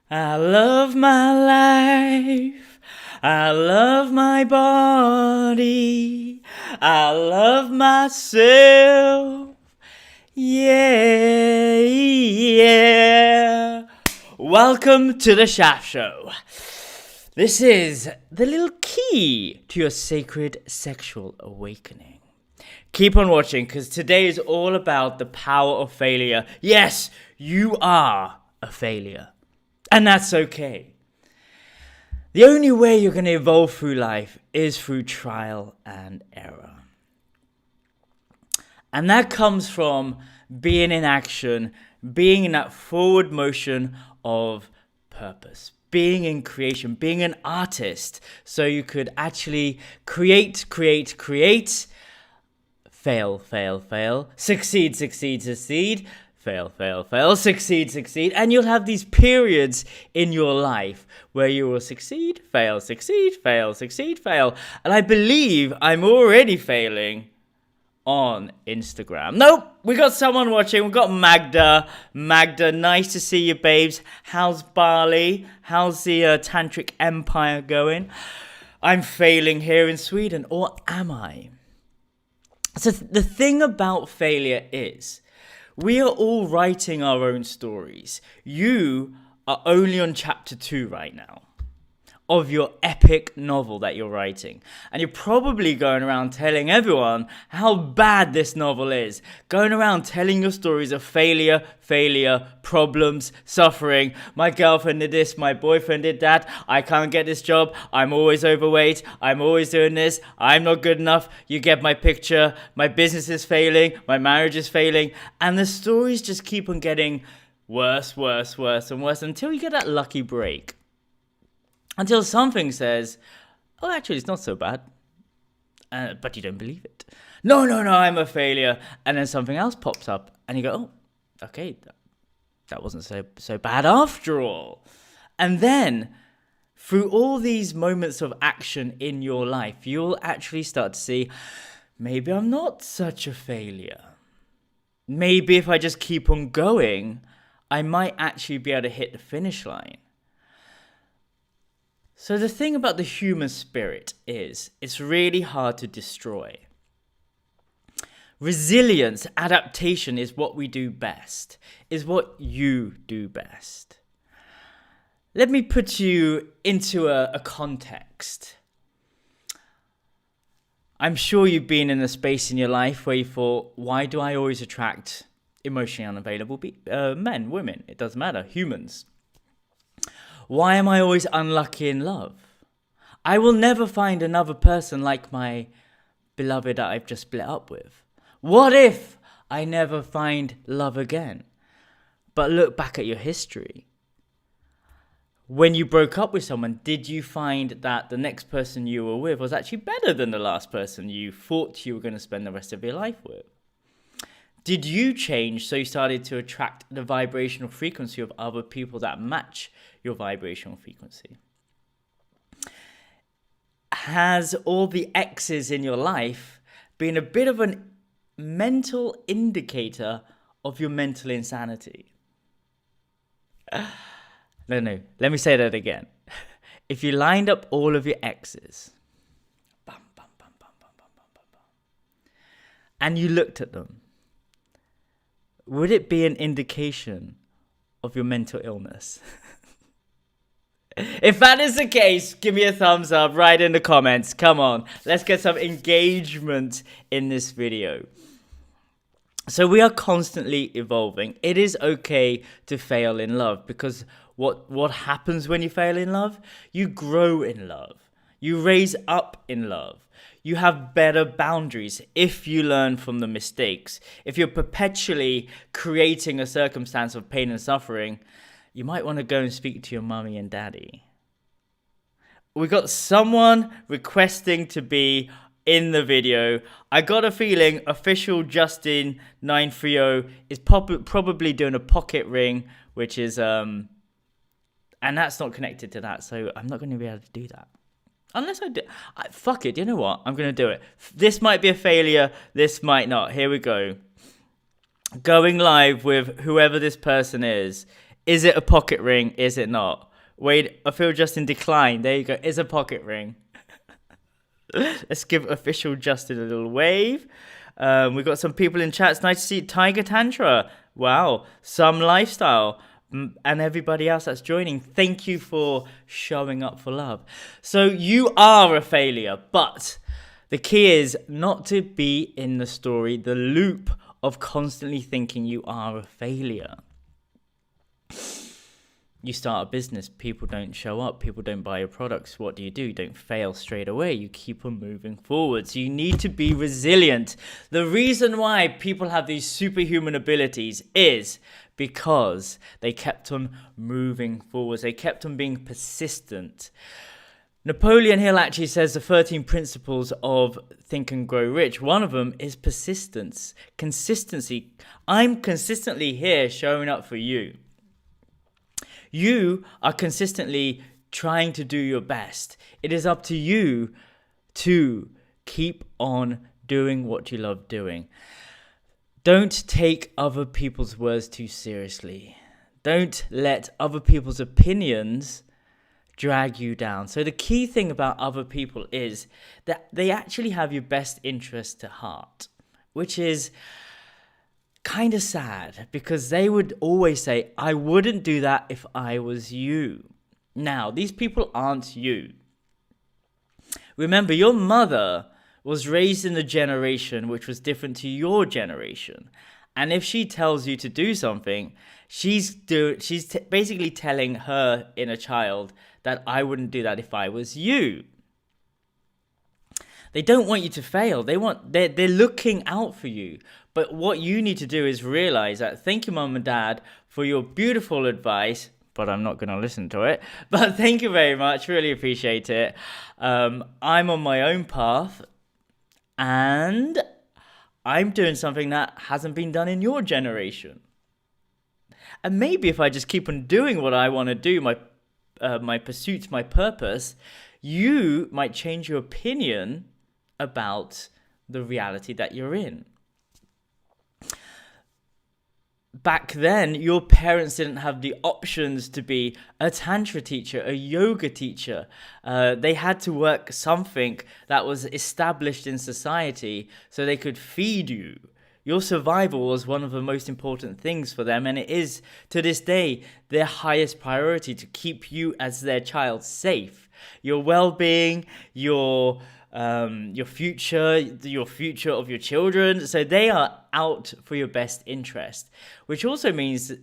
I love my life. I love my body. I love myself. Yeah, yeah. Welcome to the Shaft Show. This is the little key to your sacred sexual awakening. Keep on watching because today is all about the power of failure. Yes, you are a failure. And that's okay. The only way you're going to evolve through life is through trial and error. And that comes from being in action, being in that forward motion of purpose, being in creation, being an artist. So you could actually create, fail, succeed, fail, succeed. And you'll have these periods in your life where you will succeed, fail. And I believe I'm already failing on Instagram. Nope, we got someone watching. We got Magda. Magda, nice to see you, babes. How's Bali? How's the tantric empire going? I'm failing here in Sweden, or am I? So the thing about failure is, we are all writing our own stories. You are only on chapter 2 right now of your epic novel that you're writing. And you're probably going around telling everyone how bad this novel is. Going around telling your stories of failure, problems, suffering. My girlfriend did this, my boyfriend did that. I can't get this job. I'm always overweight. I'm always doing this. I'm not good enough. You get my picture. My business is failing. My marriage is failing. And the stories just keep on getting worse until you get that lucky break. Until something says, oh, actually, it's not so bad. But you don't believe it. No, I'm a failure. And then something else pops up. And you go, oh, okay, that wasn't so bad after all. And then, through all these moments of action in your life, you'll actually start to see, maybe I'm not such a failure. Maybe if I just keep on going, I might actually be able to hit the finish line. So the thing about the human spirit is, it's really hard to destroy. Resilience, adaptation is what we do best, is what you do best. Let me put you into a context. I'm sure you've been in a space in your life where you thought, why do I always attract emotionally unavailable men, women? It doesn't matter, humans. Why am I always unlucky in love? I will never find another person like my beloved that I've just split up with. What if I never find love again? But look back at your history. When you broke up with someone, did you find that the next person you were with was actually better than the last person you thought you were going to spend the rest of your life with? Did you change so you started to attract the vibrational frequency of other people that match your vibrational frequency? Has all the X's in your life been a bit of a mental indicator of your mental insanity? No, let me say that again. If you lined up all of your X's, and you looked at them, would it be an indication of your mental illness? If that is the case, give me a thumbs up right in the comments. Come on, let's get some engagement in this video. So we are constantly evolving. It is okay to fail in love because what happens when you fail in love? You grow in love. You raise up in love. You have better boundaries if you learn from the mistakes. If you're perpetually creating a circumstance of pain and suffering, you might want to go and speak to your mummy and daddy. We got someone requesting to be in the video. I got a feeling official Justin 930 is probably doing a pocket ring, which is and that's not connected to that, so I'm not going to be able to do that. Unless I do. Fuck it, you know what? I'm going to do it. This might be a failure. This might not. Here we go. Going live with whoever this person is Is it a pocket ring? Is it not? Wait, I feel Justin decline. There you go. It's a pocket ring. Let's give official Justin a little wave. We've got some people in chat. It's nice to see Tiger Tantra. Wow. Some Lifestyle. And everybody else that's joining. Thank you for showing up for love. So you are a failure, but the key is not to be in the story, the loop of constantly thinking you are a failure. You start a business, people don't show up, people don't buy your products. What do? You don't fail straight away. You keep on moving forward. So you need to be resilient. The reason why people have these superhuman abilities is because they kept on moving forward. They kept on being persistent. Napoleon Hill actually says the 13 principles of Think and Grow Rich. One of them is persistence, consistency. I'm consistently here showing up for you. You are consistently trying to do your best. It is up to you to keep on doing what you love doing. Don't take other people's words too seriously. Don't let other people's opinions drag you down. So the key thing about other people is that they actually have your best interest to heart, which is kind of sad because they would always say, I wouldn't do that if I was you. Now, these people aren't you. Remember, your mother was raised in a generation which was different to your generation. And if she tells you to do something, she's basically telling her inner child that I wouldn't do that if I was you. They don't want you to fail. They're looking out for you. But what you need to do is realize that thank you, mom and dad, for your beautiful advice, but I'm not going to listen to it. But thank you very much. Really appreciate it. I'm on my own path and I'm doing something that hasn't been done in your generation. And maybe if I just keep on doing what I want to do, my pursuits, my purpose, you might change your opinion about the reality that you're in. Back then, your parents didn't have the options to be a tantra teacher, a yoga teacher. They had to work something that was established in society so they could feed you. Your survival was one of the most important things for them, and it is, to this day, their highest priority to keep you as their child safe. Your well-being, your future of your children. So they are out for your best interest, which also means that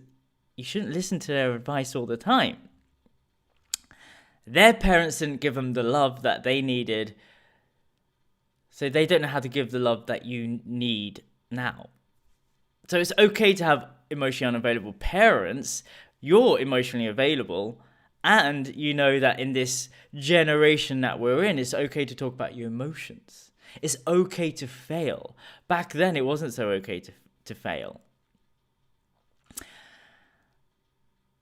you shouldn't listen to their advice all the time. Their parents didn't give them the love that they needed, so they don't know how to give the love that you need now. So it's okay to have emotionally unavailable parents. You're emotionally available. And you know that in this generation that we're in, it's okay to talk about your emotions. It's okay to fail. Back then, it wasn't so okay to fail.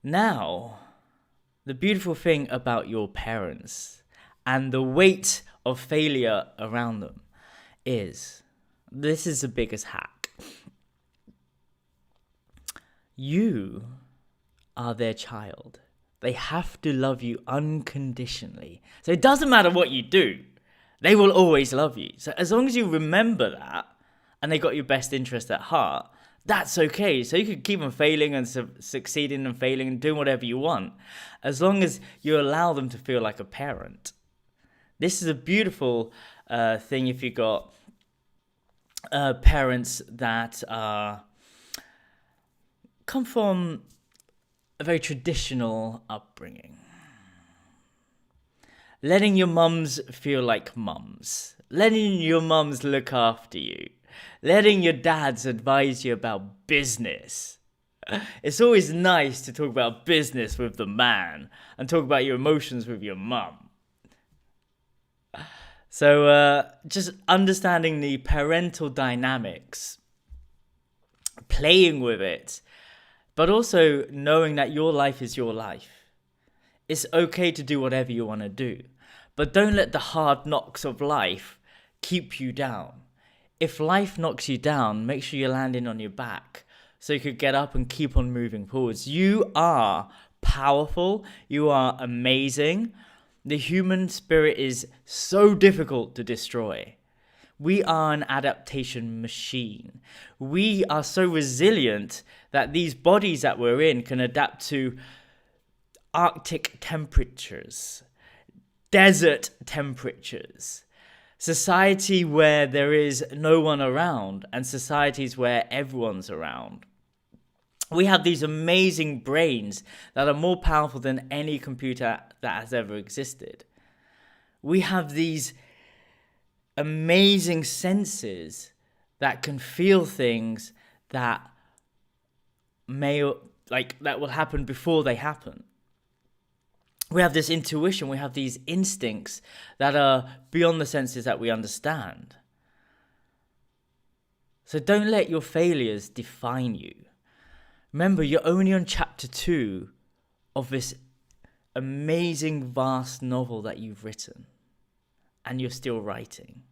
Now, the beautiful thing about your parents and the weight of failure around them is, this is the biggest hack. You are their child. They have to love you unconditionally. So it doesn't matter what you do. They will always love you. So as long as you remember that, and they got your best interest at heart, that's okay. So you can keep on failing and succeeding and failing and doing whatever you want, as long as you allow them to feel like a parent. This is a beautiful thing if you got parents that come from a very traditional upbringing. Letting your mums feel like mums. Letting your mums look after you. Letting your dads advise you about business. It's always nice to talk about business with the man and talk about your emotions with your mum. So just understanding the parental dynamics, playing with it, but also knowing that your life is your life. It's okay to do whatever you want to do, but don't let the hard knocks of life keep you down. If life knocks you down, make sure you're landing on your back so you could get up and keep on moving forwards. You are powerful. You are amazing. The human spirit is so difficult to destroy. We are an adaptation machine. We are so resilient that these bodies that we're in can adapt to Arctic temperatures, desert temperatures, society where there is no one around, and societies where everyone's around. We have these amazing brains that are more powerful than any computer that has ever existed. We have these amazing senses that can feel things that that will happen before they happen. We have this intuition, we have these instincts that are beyond the senses that we understand. So don't let your failures define you. Remember, you're only on chapter 2 of this amazing, vast novel that you've written, and you're still writing.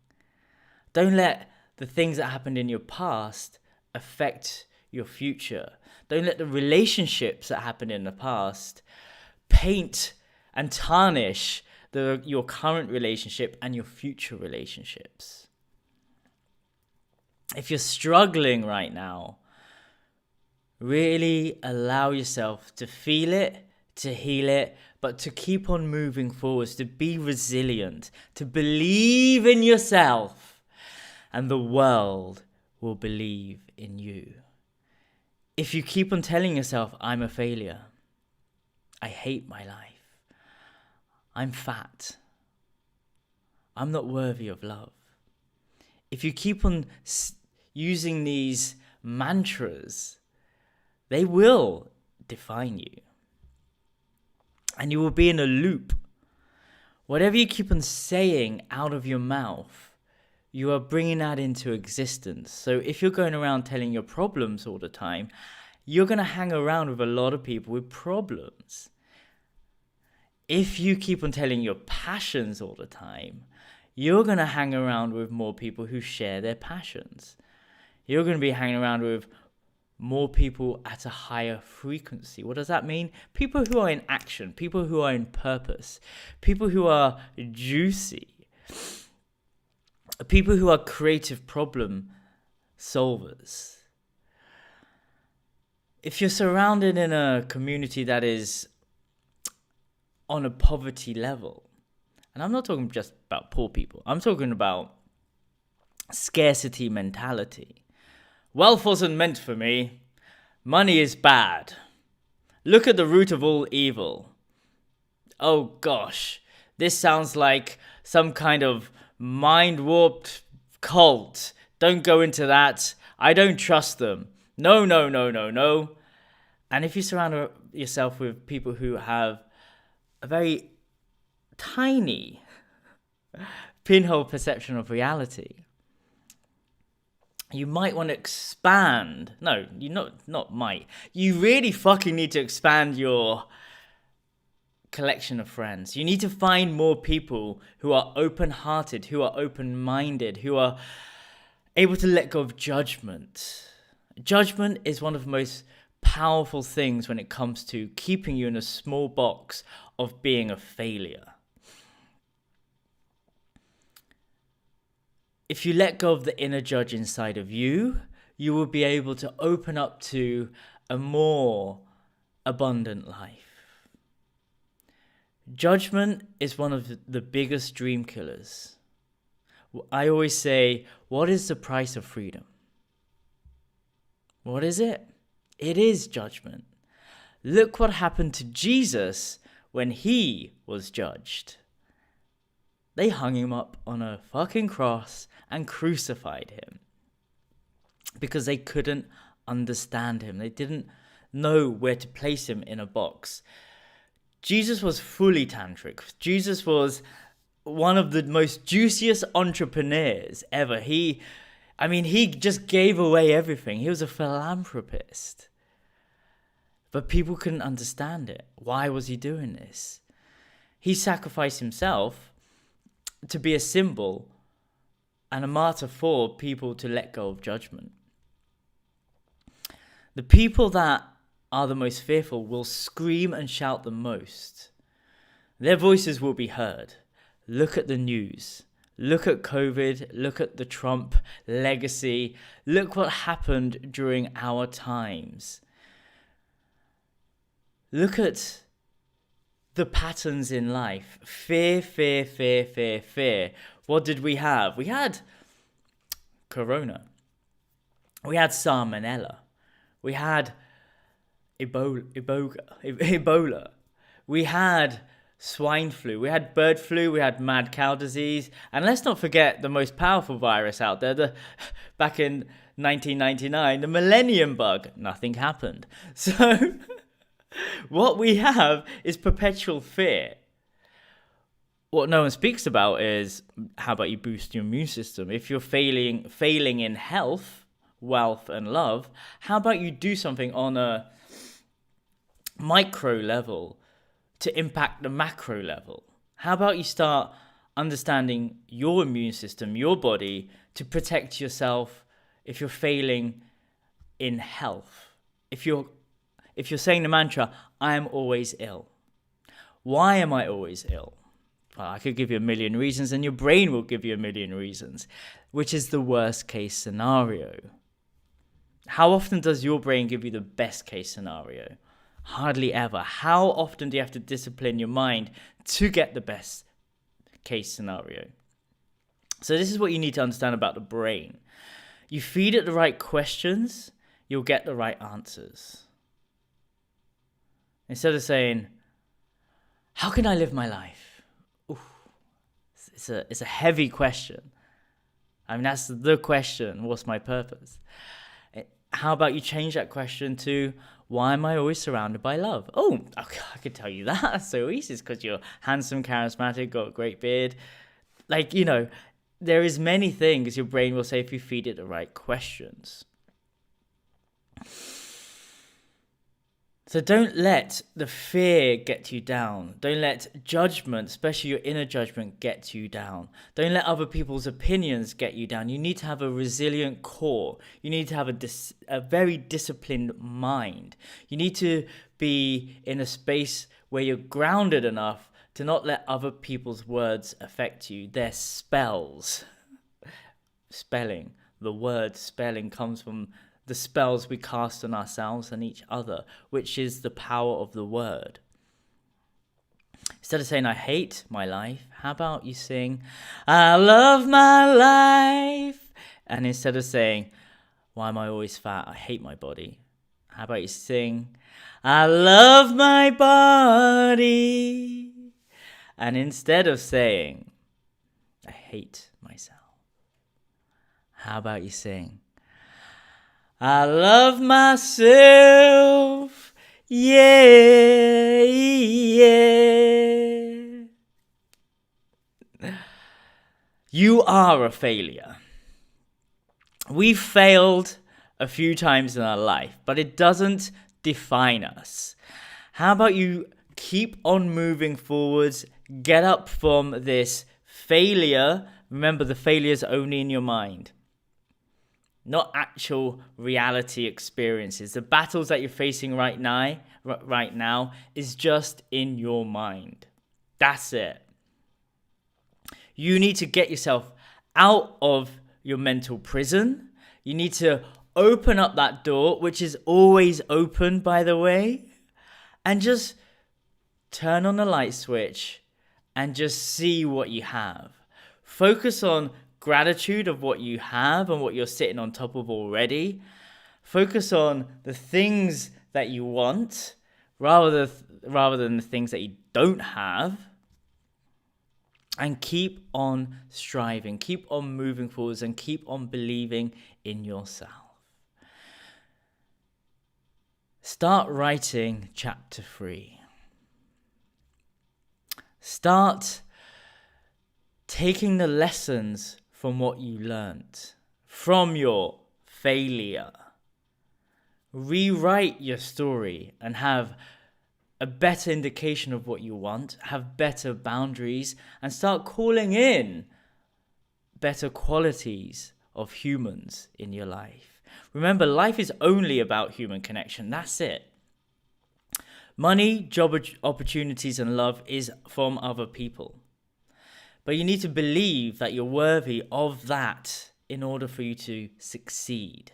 Don't let the things that happened in your past affect your future. Don't let the relationships that happened in the past paint and tarnish your current relationship and your future relationships. If you're struggling right now, really allow yourself to feel it, to heal it, but to keep on moving forwards, to be resilient, to believe in yourself, and the world will believe in you. If you keep on telling yourself, I'm a failure, I hate my life, I'm fat, I'm not worthy of love. If you keep on using these mantras, they will define you. And you will be in a loop. Whatever you keep on saying out of your mouth, you are bringing that into existence. So if you're going around telling your problems all the time, you're going to hang around with a lot of people with problems. If you keep on telling your passions all the time, you're going to hang around with more people who share their passions. You're going to be hanging around with more people at a higher frequency. What does that mean? People who are in action, people who are in purpose, people who are juicy, people who are creative problem solvers. If you're surrounded in a community that is on a poverty level, and I'm not talking just about poor people, I'm talking about scarcity mentality. Wealth wasn't meant for me. Money is bad. Look at the root of all evil. Oh gosh, this sounds like some kind of mind-warped cult. Don't go into that. I don't trust them. No. And if you surround yourself with people who have a very tiny pinhole perception of reality, you might want to expand. No, you not might. You really fucking need to expand your collection of friends. You need to find more people who are open-hearted, who are open-minded, who are able to let go of judgment. Judgment is one of the most powerful things when it comes to keeping you in a small box of being a failure. If you let go of the inner judge inside of you, you will be able to open up to a more abundant life. Judgment is one of the biggest dream killers. I always say, what is the price of freedom? What is it? It is judgment. Look what happened to Jesus when he was judged. They hung him up on a fucking cross and crucified him because they couldn't understand him. They didn't know where to place him in a box. Jesus was fully tantric. Jesus was one of the most juiciest entrepreneurs ever. He just gave away everything. He was a philanthropist. But people couldn't understand it. Why was he doing this? He sacrificed himself to be a symbol and a martyr for people to let go of judgment. The people that are the most fearful will scream and shout the most. Their voices will be heard. Look at the news. Look at COVID. Look at the Trump legacy. Look what happened during our times. Look at the patterns in life. Fear, fear, fear, fear, fear. What did we have? We had Corona. We had Salmonella. We had Ebola. We had swine flu. We had bird flu. We had mad cow disease. And let's not forget the most powerful virus out there. Back in 1999, the millennium bug. Nothing happened. So what we have is perpetual fear. What no one speaks about is, how about you boost your immune system? If you're failing in health, wealth, and love, how about you do something on a micro level to impact the macro level? How about you start understanding your immune system, your body, to protect yourself if you're failing in health? If you're saying the mantra, I am always ill. Why am I always ill? Well, I could give you a million reasons, and your brain will give you a million reasons, which is the worst case scenario. How often does your brain give you the best case scenario? Hardly ever. How often do you have to discipline your mind to get the best case scenario? So this is what you need to understand about the brain. You feed it the right questions, you'll get the right answers. Instead of saying, how can I live my life? It's a heavy question. I mean, that's the question. What's my purpose? How about you change that question to, why am I always surrounded by love? Oh, okay, I could tell you that. That's so easy. It's because you're handsome, charismatic, got a great beard. There is many things your brain will say if you feed it the right questions. So don't let the fear get you down. Don't let judgment, especially your inner judgment, get you down. Don't let other people's opinions get you down. You need to have a resilient core. You need to have a very disciplined mind. You need to be in a space where you're grounded enough to not let other people's words affect you. They're spells. Spelling. The word spelling comes from the spells we cast on ourselves and each other, which is the power of the word. Instead of saying, I hate my life, how about you sing, I love my life? And instead of saying, why am I always fat? I hate my body. How about you sing, I love my body? And instead of saying, I hate myself, how about you sing, I love myself, yeah, yeah. You are a failure. We've failed a few times in our life, but it doesn't define us. How about you keep on moving forwards, get up from this failure. Remember, the failure is only in your mind. Not actual reality experiences. The battles that you're facing right now is just in your mind. That's it. You need to get yourself out of your mental prison. You need to open up that door, which is always open, by the way, and just turn on the light switch and just see what you have. Focus on gratitude of what you have and what you're sitting on top of already. Focus on the things that you want rather than the things that you don't have. And keep on striving, keep on moving forwards, and keep on believing in yourself. Start writing chapter 3. Start taking the lessons from what you learnt, from your failure. Rewrite your story and have a better indication of what you want, have better boundaries, and start calling in better qualities of humans in your life. Remember, life is only about human connection. That's it. Money, job opportunities, and love is from other people. But you need to believe that you're worthy of that in order for you to succeed.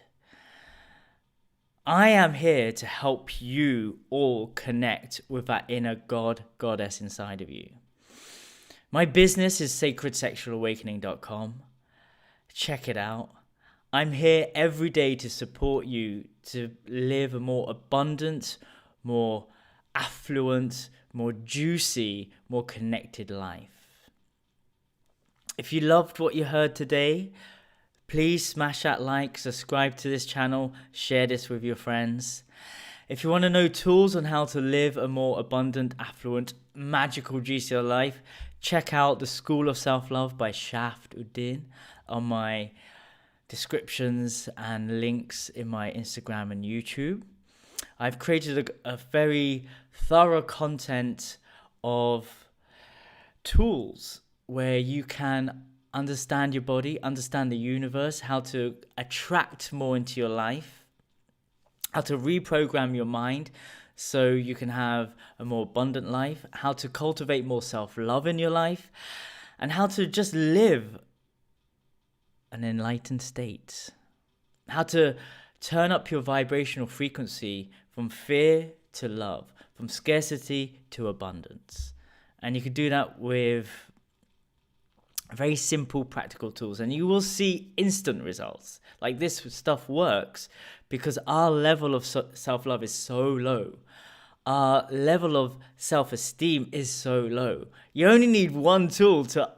I am here to help you all connect with that inner God, goddess inside of you. My business is sacredsexualawakening.com. Check it out. I'm here every day to support you to live a more abundant, more affluent, more juicy, more connected life. If you loved what you heard today, please smash that like, subscribe to this channel, share this with your friends. If you want to know tools on how to live a more abundant, affluent, magical, juicier life, check out The School of Self-Love by Uddin on my descriptions and links in my Instagram and YouTube. I've created a very thorough content of tools where you can understand your body, understand the universe, how to attract more into your life, how to reprogram your mind so you can have a more abundant life, how to cultivate more self-love in your life, and how to just live an enlightened state. How to turn up your vibrational frequency from fear to love, from scarcity to abundance. And you can do that with very simple, practical tools, and you will see instant results. Like, this stuff works because our level of self-love is so low. Our level of self-esteem is so low. You only need one tool to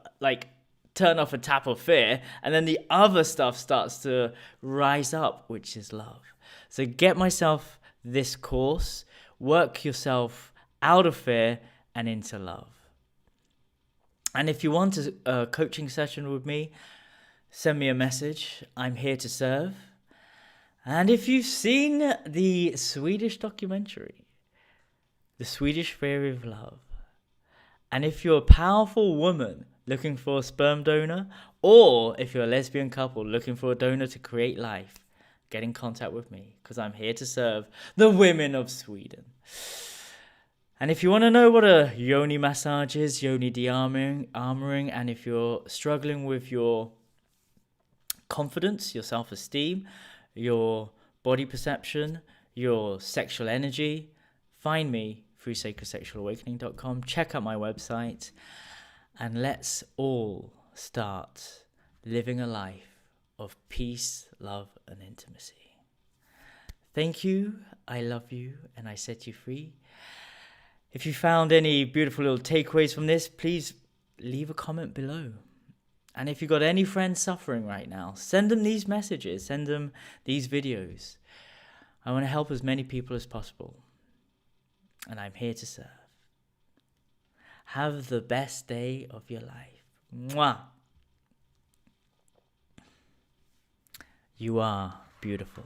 turn off a tap of fear, and then the other stuff starts to rise up, which is love. So get myself this course, work yourself out of fear and into love. And if you want a coaching session with me, send me a message. I'm here to serve. And if you've seen the Swedish documentary, The Swedish Theory of Love, and if you're a powerful woman looking for a sperm donor, or if you're a lesbian couple looking for a donor to create life, get in contact with me, because I'm here to serve the women of Sweden. And if you want to know what a yoni massage is, yoni de-armoring, and if you're struggling with your confidence, your self-esteem, your body perception, your sexual energy, find me through sacredsexualawakening.com. Check out my website, and let's all start living a life of peace, love, and intimacy. Thank you. I love you, and I set you free. If you found any beautiful little takeaways from this, please leave a comment below. And if you've got any friends suffering right now, send them these messages, send them these videos. I want to help as many people as possible. And I'm here to serve. Have the best day of your life. Mwah! You are beautiful.